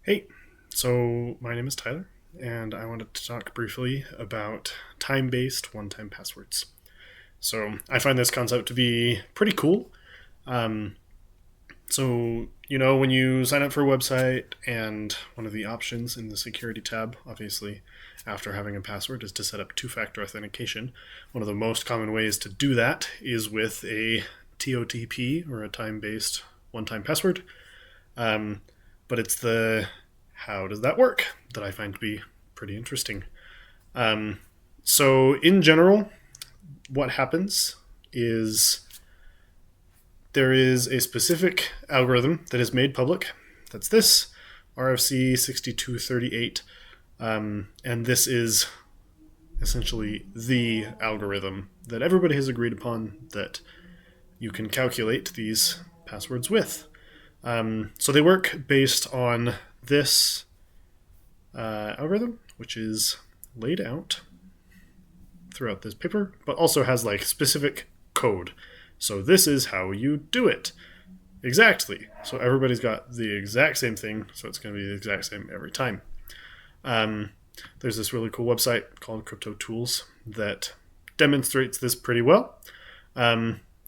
Hey, so my name is Tyler, and I wanted to talk briefly about time based one time passwords. So I find this concept to be pretty cool. Um, when you sign up for a website, and one of the options in the security tab, obviously, after having a password, is to set up two factor authentication. One of the most common ways to do that is with a TOTP or a time based one time password. Um, but it's the how does that work that I find to be pretty interesting. Um, in general, what happens is there is a specific algorithm that is made public. That's this RFC 6238. And this is essentially the algorithm that everybody has agreed upon that you can calculate these passwords with. So they work based on this algorithm, which is laid out throughout this paper, but also has like specific code. So this is how you do it. Exactly. So everybody's got the exact same thing, so it's going to be the exact same every time. Um, there's this really cool website called Crypto Tools that demonstrates this pretty well.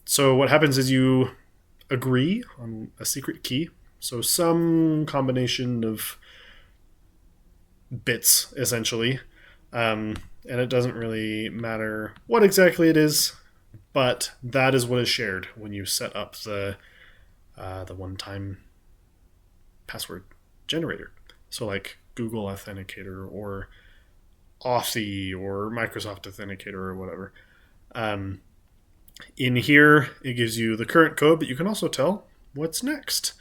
So what happens is you agree on a secret key, so some combination of bits essentially, and it doesn't really matter what exactly it is, but that is what is shared when you set up the one-time password generator. So like Google Authenticator or Authy or Microsoft Authenticator or whatever. In here, it gives you the current code, but you can also tell what's next.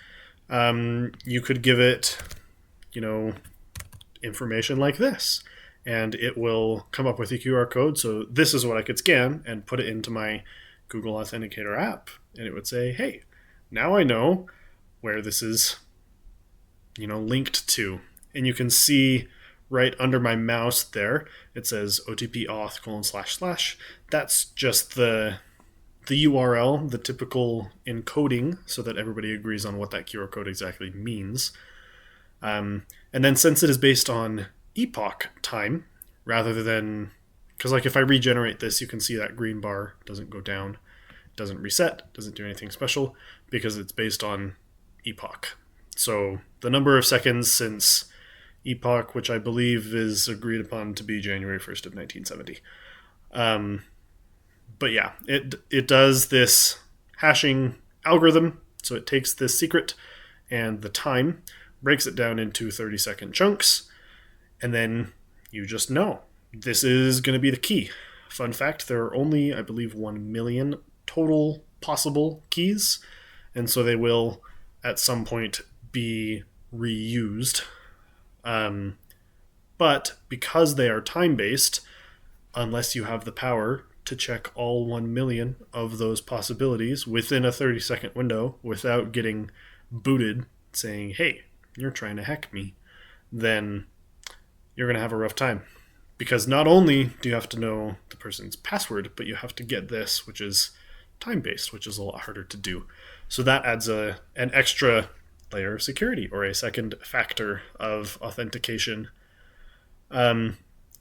You could give it, information like this, and it will come up with a QR code. So this is what I could scan and put it into my Google Authenticator app, and it would say, "Hey, now I know where this is, linked to." And you can see right under my mouse there, it says OTP auth // That's just the URL, the typical encoding, so that everybody agrees on what that QR code exactly means. And then since it is based on epoch time, rather than, because like if I regenerate this, you can see that green bar doesn't go down, doesn't reset, doesn't do anything special, because it's based on epoch. So the number of seconds since epoch, which I believe is agreed upon to be January 1st of 1970. But yeah, it does this hashing algorithm. So it takes this secret and the time, breaks it down into 30-second chunks, and then you just know this is going to be the key. Fun fact, there are only, I believe, 1 million total possible keys, and so they will at some point be reused. But because they are time based, unless you have the power to check all 1 million of those possibilities within a 30-second window without getting booted saying, "Hey, you're trying to hack me," then you're going to have a rough time. Because not only do you have to know the person's password, but you have to get this, which is time based, which is a lot harder to do. So that adds an extra layer of security, or a second factor of authentication.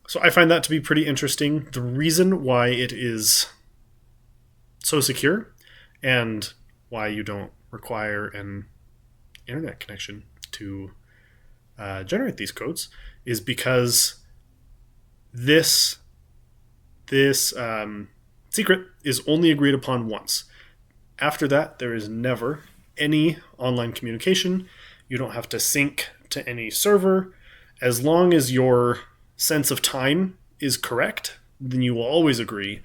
So I find that to be pretty interesting. The reason why it is so secure and why you don't require an internet connection to generate these codes is because this secret is only agreed upon once. After that, there is never any online communication. You don't have to sync to any server. As long as your sense of time is correct, then you will always agree.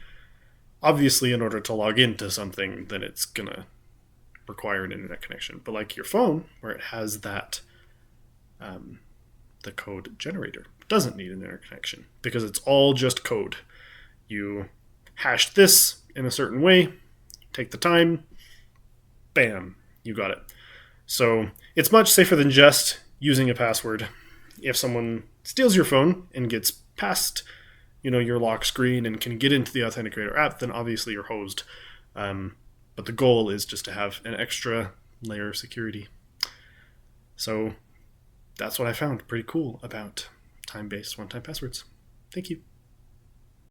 Obviously, in order to log into something, then it's going to require an internet connection. But like your phone, where it has that, the code generator, doesn't need an internet connection because it's all just code. You hash this in a certain way, take the time, bam, you got it. So it's much safer than just using a password. If someone steals your phone and gets past, your lock screen and can get into the Authenticator app, then obviously you're hosed. But the goal is just to have an extra layer of security. So that's what I found pretty cool about time-based one-time passwords. Thank you.